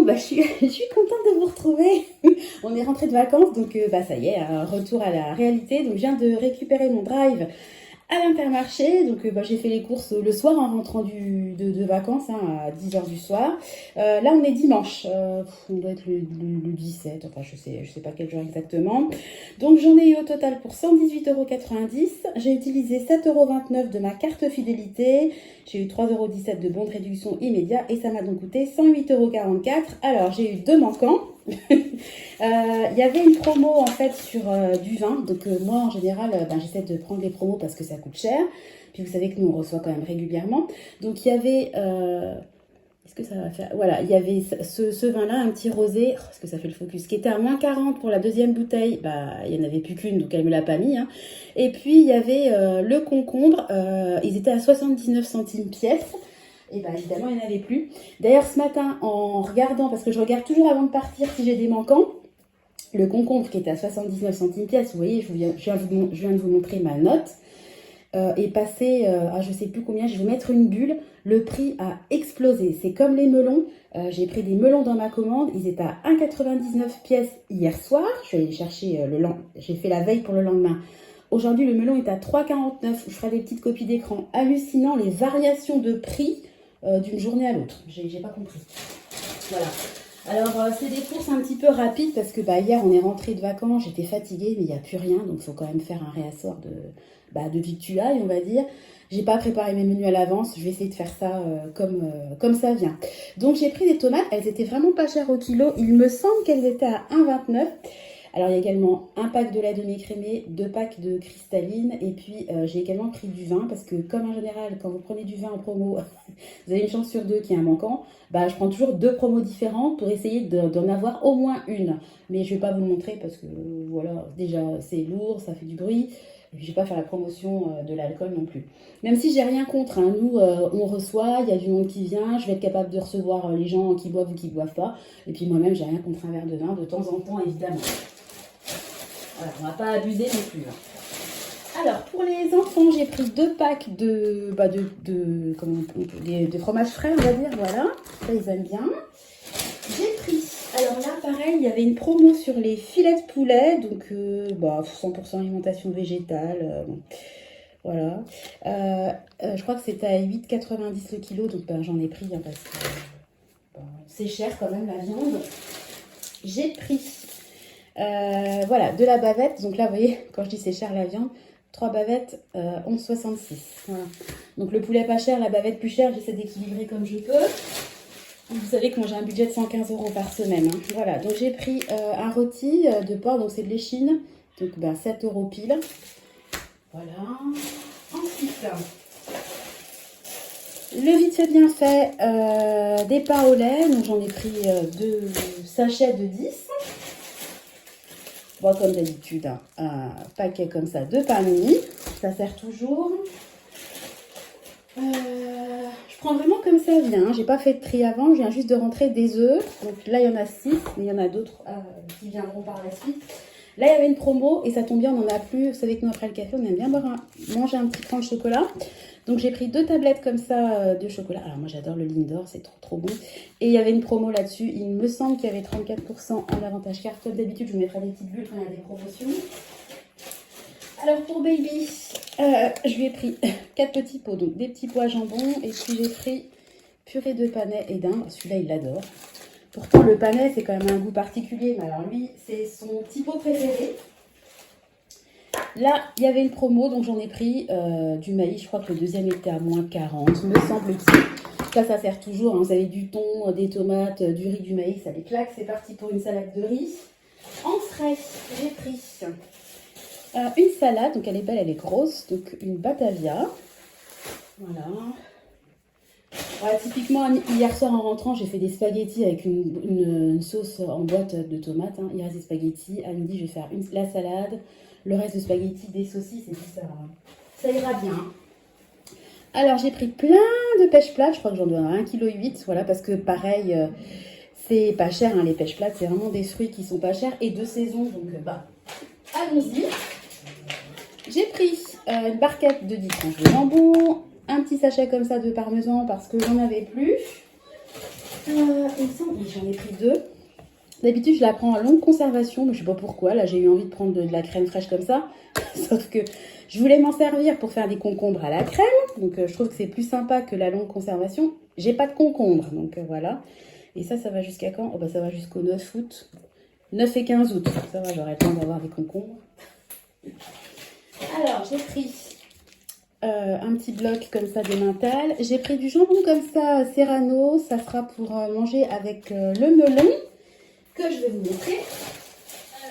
coucou, je suis contente de vous retrouver. On est rentré de vacances, donc ça y est, un retour à la réalité. Donc je viens de récupérer mon drive à l'Intermarché. Donc j'ai fait les courses le soir en rentrant de vacances, à 10 h du soir. Là on est dimanche, on doit être le 17, enfin je sais pas quel jour exactement. Donc j'en ai eu au total pour 118,90 €. J'ai utilisé 7,29 € de ma carte fidélité. J'ai eu 3,17 € de bons de réduction immédiat et ça m'a donc coûté 108,44 €. Alors j'ai eu deux manquants. Il y avait une promo en fait sur du vin. Donc moi en général j'essaie de prendre les promos parce que ça coûte cher. Puis vous savez que nous on reçoit quand même régulièrement. Donc il y avait... est-ce que ça va faire... Voilà, il y avait ce vin-là, un petit rosé, est-ce que ça fait le focus, qui était à moins 40 pour la deuxième bouteille. Il n'y en avait plus qu'une, donc elle ne me l'a pas mis. Et puis, il y avait le concombre, ils étaient à 79 centimes pièce. Et évidemment, il n'y en avait plus. D'ailleurs, ce matin, en regardant, parce que je regarde toujours avant de partir si j'ai des manquants, le concombre qui était à 79 centimes pièce, vous voyez, je viens de vous montrer ma note. Est passé à je sais plus combien, je vais mettre une bulle, le prix a explosé. C'est comme les melons, j'ai pris des melons dans ma commande, ils étaient à 1,99 pièce hier soir, je suis allée les chercher j'ai fait la veille pour le lendemain. Aujourd'hui le melon est à 3,49, je ferai des petites copies d'écran. Hallucinant les variations de prix d'une journée à l'autre, j'ai pas compris. Voilà. Alors, c'est des courses un petit peu rapides parce que hier, on est rentré de vacances, j'étais fatiguée, mais il n'y a plus rien. Donc, il faut quand même faire un réassort de victuailles, on va dire. J'ai pas préparé mes menus à l'avance, je vais essayer de faire ça comme ça vient. Donc, j'ai pris des tomates, elles étaient vraiment pas chères au kilo. Il me semble qu'elles étaient à 1,29 €. Alors, il y a également un pack de lait demi-écrémé, 2 packs de cristalline. Et puis, j'ai également pris du vin parce que, comme en général, quand vous prenez du vin en promo, vous avez une chance sur deux qu'il y ait un manquant. Je prends toujours 2 promos différentes pour essayer d'en avoir au moins une. Mais je ne vais pas vous le montrer parce que, voilà, déjà, c'est lourd, ça fait du bruit. Et puis, je ne vais pas faire la promotion de l'alcool non plus. Même si j'ai rien contre, nous, on reçoit, il y a du monde qui vient, je vais être capable de recevoir les gens qui boivent ou qui ne boivent pas. Et puis, moi-même, j'ai rien contre un verre de vin de temps en temps, évidemment. Voilà, on ne va pas abuser non plus. Alors, pour les enfants, j'ai pris 2 packs de fromage frais, on va dire, voilà. Ça, ils aiment bien. J'ai pris, alors là, pareil, il y avait une promo sur les filets de poulet, donc 100% alimentation végétale, voilà. Je crois que c'était à 8,90 € le kilo, donc j'en ai pris, parce que c'est cher quand même la viande. J'ai pris, de la bavette, donc là, vous voyez, quand je dis c'est cher la viande, 3 bavettes, 11,66 €. Voilà. Donc le poulet pas cher, la bavette plus chère, j'essaie d'équilibrer comme je peux. Vous savez que moi j'ai un budget de 115 € par semaine. Voilà, donc j'ai pris un rôti de porc, donc c'est de l'échine, donc 7 € pile. Voilà. Ensuite, le vite fait bien fait, des pains au lait, donc j'en ai pris 2 sachets de 10. Comme d'habitude, un paquet comme ça de pain mini, ça sert toujours. Je prends vraiment comme ça vient, j'ai pas fait de tri avant, je viens juste de rentrer des œufs. Donc là il y en a 6, mais il y en a d'autres qui viendront par la suite. Là il y avait une promo et ça tombe bien, on n'en a plus. Vous savez que nous après le café on aime bien manger un petit pain de chocolat. Donc j'ai pris 2 tablettes comme ça de chocolat. Alors moi j'adore le Lindor, c'est trop bon. Et il y avait une promo là-dessus. Il me semble qu'il y avait 34% en avantage carte. Comme d'habitude, je vous mettrai des petites bulles quand il y a des promotions. Alors pour baby, je lui ai pris 4 petits pots, donc des petits pois à jambon. Et puis j'ai pris purée de panais et d'Inde. Celui-là il l'adore. Pourtant le panais c'est quand même un goût particulier. Mais alors lui c'est son petit pot préféré. Là, il y avait une promo, donc j'en ai pris du maïs. Je crois que le deuxième était à moins 40, me semble-t-il. Ça sert toujours. Vous avez du thon, des tomates, du riz, du maïs. Allez, clac, c'est parti pour une salade de riz. En frais, j'ai pris une salade. Donc elle est belle, elle est grosse. Donc une batavia. Voilà. Typiquement, hier soir en rentrant, j'ai fait des spaghettis avec une sauce en boîte de tomates. Il reste des spaghettis. À midi, je vais faire la salade. Le reste de spaghettis, des saucisses et tout ça. Ça ira bien. Alors, j'ai pris plein de pêche plate. Je crois que j'en dois à 1,8 kg. Voilà, parce que pareil, c'est pas cher. Les pêches plates, c'est vraiment des fruits qui sont pas chers et de saison. Donc, allons-y. J'ai pris une barquette de 10 tranches de jambon. Un petit sachet comme ça de parmesan parce que j'en avais plus. Oui, j'en ai pris deux. D'habitude, je la prends en longue conservation, mais je sais pas pourquoi. Là, j'ai eu envie de prendre de la crème fraîche comme ça. Sauf que je voulais m'en servir pour faire des concombres à la crème. Donc, je trouve que c'est plus sympa que la longue conservation. J'ai pas de concombre, donc voilà. Et ça va jusqu'à quand? Oh, bah, ça va jusqu'au 9 août. 9 et 15 août. Ça va, j'aurai le temps d'avoir des concombres. Alors, j'ai pris un petit bloc comme ça de mental. J'ai pris du jambon comme ça, Serrano. Ça sera pour manger avec le melon que je vais vous montrer.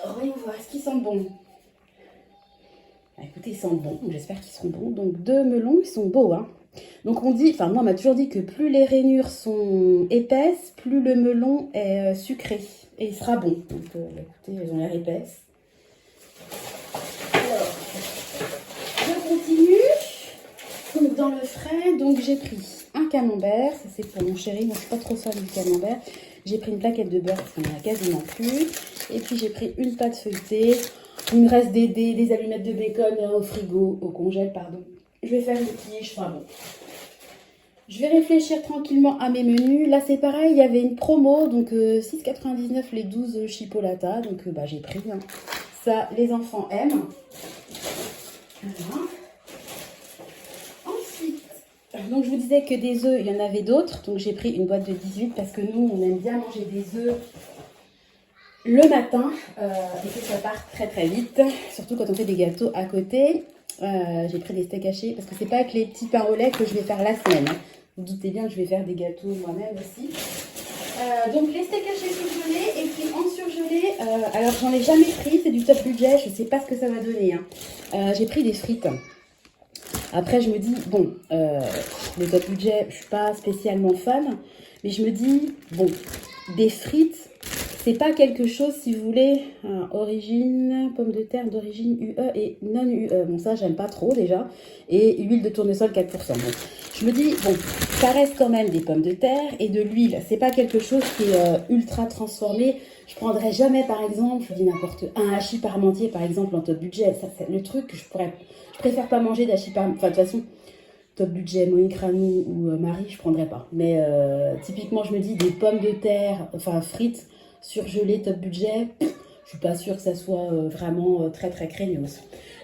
Alors, voyons voir, est-ce qu'ils sentent bon? Bah, écoutez, ils sentent bon, j'espère qu'ils seront bons. Donc, deux melons, ils sont beaux, hein. Donc, on dit, enfin, moi, on m'a toujours dit que plus les rainures sont épaisses, plus le melon est sucré. Et il sera bon. Donc, écoutez, elles ont l'air épaisses. Alors, je continue. Donc, dans le frais, donc j'ai pris un camembert. Ça, c'est pour mon chéri. Moi, je suis pas trop fan du camembert. J'ai pris une plaquette de beurre parce qu'on en a quasiment plus. Et puis, j'ai pris une pâte feuilletée. Il me reste des allumettes de bacon au frigo, au congèle, pardon. Je vais faire une quiche, enfin bon. Je vais réfléchir tranquillement à mes menus. Là, c'est pareil, il y avait une promo, donc 6,99 les 12 chipolatas. Donc, j'ai pris. Hein. Ça, les enfants aiment. Voilà. Ensuite, donc je vous disais que des œufs, il y en avait d'autres. Donc, j'ai pris une boîte de 18 parce que nous, on aime bien manger des œufs le matin et que ça part très très vite, surtout quand on fait des gâteaux à côté. J'ai pris des steaks hachés parce que c'est pas avec les petits pains au lait que je vais faire la semaine. Hein. Vous doutez bien que je vais faire des gâteaux moi-même aussi. Donc les steaks hachés surgelés et puis en surgelé, alors j'en ai jamais pris, c'est du top budget, je sais pas ce que ça va donner. Hein. J'ai pris des frites. Après je me dis, bon, le top budget, je suis pas spécialement fan, mais je me dis, bon, des frites, c'est pas quelque chose, si vous voulez, origine, pommes de terre d'origine UE et non UE. Bon, ça, j'aime pas trop déjà. Et huile de tournesol 4%. Bon, je me dis, bon, ça reste quand même des pommes de terre et de l'huile. C'est pas quelque chose qui est ultra transformé. Je prendrais jamais, par exemple, je dis n'importe, un hachis parmentier, par exemple, en top budget. Ça, c'est le truc que je préfère pas manger d'hachis parmentier. Enfin, de toute façon, top budget, Monique Ranou ou Marie, je prendrais pas. Mais typiquement, je me dis des pommes de terre, enfin frites, surgelées, top budget, je suis pas sûre que ça soit vraiment très très craignos.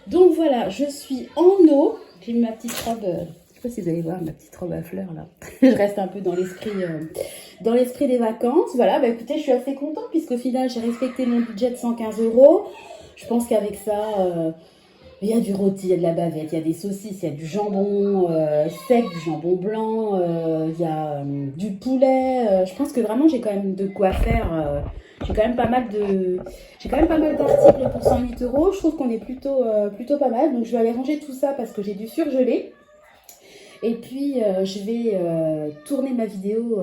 Donc voilà, je suis en eau. J'ai mis ma petite robe, je sais pas si vous allez voir ma petite robe à fleurs là. Je reste un peu dans l'esprit des vacances. Voilà, bah écoutez, je suis assez contente puisqu'au final, j'ai respecté mon budget de 115 €. Je pense qu'avec ça... il y a du rôti, il y a de la bavette, il y a des saucisses, il y a du jambon sec, du jambon blanc, il y a du poulet. Je pense que vraiment j'ai quand même de quoi faire. J'ai quand même pas mal d'articles pour 108 €. Je trouve qu'on est plutôt pas mal. Donc je vais aller ranger tout ça parce que j'ai dû surgeler. Et puis je vais tourner ma vidéo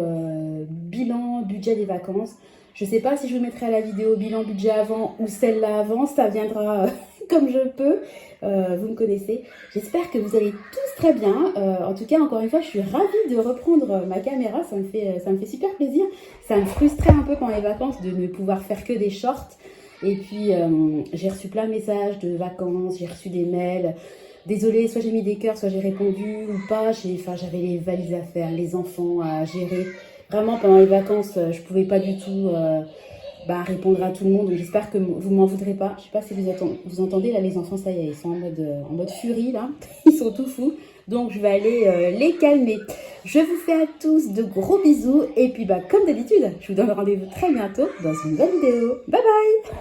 bilan budget des vacances. Je sais pas si je vous mettrai la vidéo bilan budget avant ou celle-là avant. Ça viendra comme je peux. Vous me connaissez. J'espère que vous allez tous très bien. En tout cas, encore une fois, je suis ravie de reprendre ma caméra. Ça me fait super plaisir. Ça me frustrait un peu pendant les vacances de ne pouvoir faire que des shorts. Et puis, j'ai reçu plein de messages de vacances. J'ai reçu des mails. Désolée, soit j'ai mis des cœurs, soit j'ai répondu ou pas. J'avais les valises à faire, les enfants à gérer. Vraiment, pendant les vacances, je pouvais pas du tout répondre à tout le monde. Donc j'espère que vous m'en voudrez pas. Je sais pas si vous entendez, là, les enfants, ça y est, ils sont en mode furie, là. Ils sont tout fous. Donc je vais aller les calmer. Je vous fais à tous de gros bisous. Et puis, comme d'habitude, je vous donne rendez-vous très bientôt dans une nouvelle vidéo. Bye bye!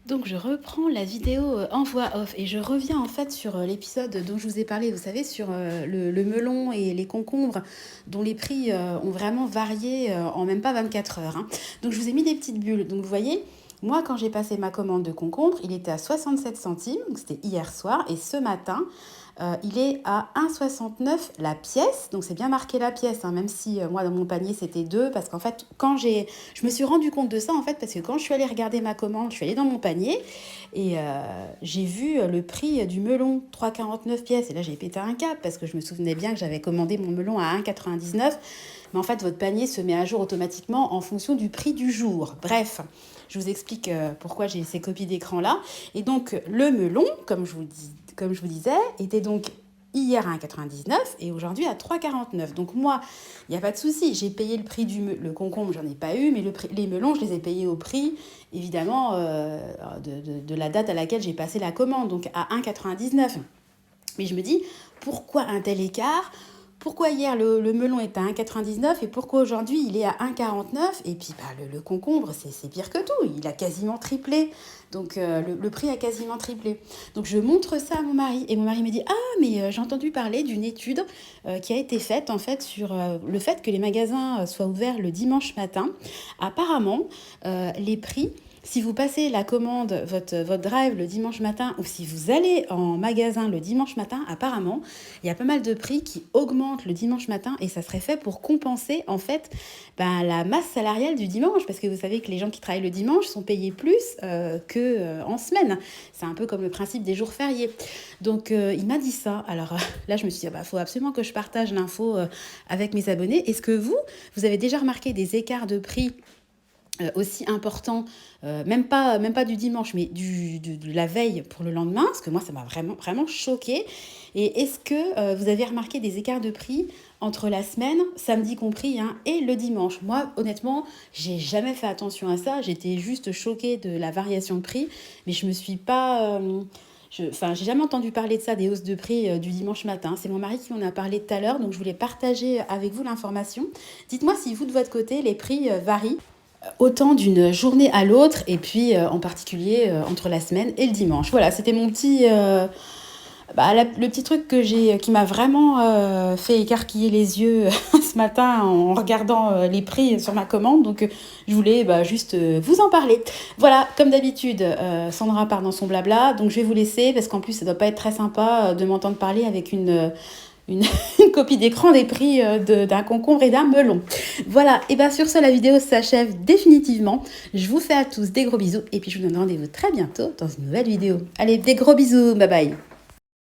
Donc je reprends la vidéo en voix off et je reviens en fait sur l'épisode dont je vous ai parlé, vous savez, sur le melon et les concombres dont les prix ont vraiment varié en même pas 24 heures. Hein. Donc je vous ai mis des petites bulles. Donc vous voyez, moi quand j'ai passé ma commande de concombre, il était à 67 centimes, donc c'était hier soir, et ce matin, il est à 1,69 la pièce, donc c'est bien marqué la pièce, hein, même si moi dans mon panier c'était 2, parce qu'en fait je me suis rendu compte de ça en fait, parce que quand je suis allée regarder ma commande, je suis allée dans mon panier et j'ai vu le prix du melon, 3,49 pièces, et là j'ai pété un câble parce que je me souvenais bien que j'avais commandé mon melon à 1,99, mais en fait votre panier se met à jour automatiquement en fonction du prix du jour. Bref, je vous explique pourquoi j'ai ces copies d'écran là. Et donc le melon, comme je vous disais, était donc hier à 1,99 et aujourd'hui à 3,49. Donc moi, il n'y a pas de souci, j'ai payé le prix le concombre, j'en ai pas eu, mais les melons, je les ai payés au prix, évidemment, de la date à laquelle j'ai passé la commande, donc à 1,99. Mais je me dis, pourquoi un tel écart? Pourquoi hier le melon était à 1,99 et pourquoi aujourd'hui il est à 1,49? Et puis le concombre, c'est pire que tout, il a quasiment triplé. Donc le prix a quasiment triplé. Donc je montre ça à mon mari et mon mari me dit, ah mais j'ai entendu parler d'une étude qui a été faite en fait sur le fait que les magasins soient ouverts le dimanche matin. Apparemment, les prix... Si vous passez la commande, votre drive le dimanche matin, ou si vous allez en magasin le dimanche matin, apparemment, il y a pas mal de prix qui augmentent le dimanche matin et ça serait fait pour compenser en fait la masse salariale du dimanche, parce que vous savez que les gens qui travaillent le dimanche sont payés plus qu'en semaine. C'est un peu comme le principe des jours fériés. Donc il m'a dit ça. Alors là, je me suis dit, faut absolument que je partage l'info avec mes abonnés. Est-ce que vous avez déjà remarqué des écarts de prix aussi important, même pas du dimanche, mais de la veille pour le lendemain, parce que moi, ça m'a vraiment choquée. Et est-ce que vous avez remarqué des écarts de prix entre la semaine, samedi compris, et le dimanche? Moi, honnêtement, j'ai jamais fait attention à ça. J'étais juste choquée de la variation de prix, mais je me suis pas... j'ai jamais entendu parler de ça, des hausses de prix du dimanche matin. C'est mon mari qui m'en a parlé tout à l'heure, donc je voulais partager avec vous l'information. Dites-moi si vous, de votre côté, les prix varient autant d'une journée à l'autre, et puis en particulier entre la semaine et le dimanche. Voilà, c'était mon petit... le petit truc qui m'a vraiment fait écarquiller les yeux ce matin en regardant les prix sur ma commande. Donc, je voulais juste vous en parler. Voilà, comme d'habitude, Sandra part dans son blabla. Donc, je vais vous laisser parce qu'en plus, ça ne doit pas être très sympa de m'entendre parler avec une copie d'écran des prix d'un concombre et d'un melon. Voilà, et sur ce, la vidéo s'achève définitivement. Je vous fais à tous des gros bisous et puis je vous donne rendez-vous très bientôt dans une nouvelle vidéo. Allez, des gros bisous, bye bye.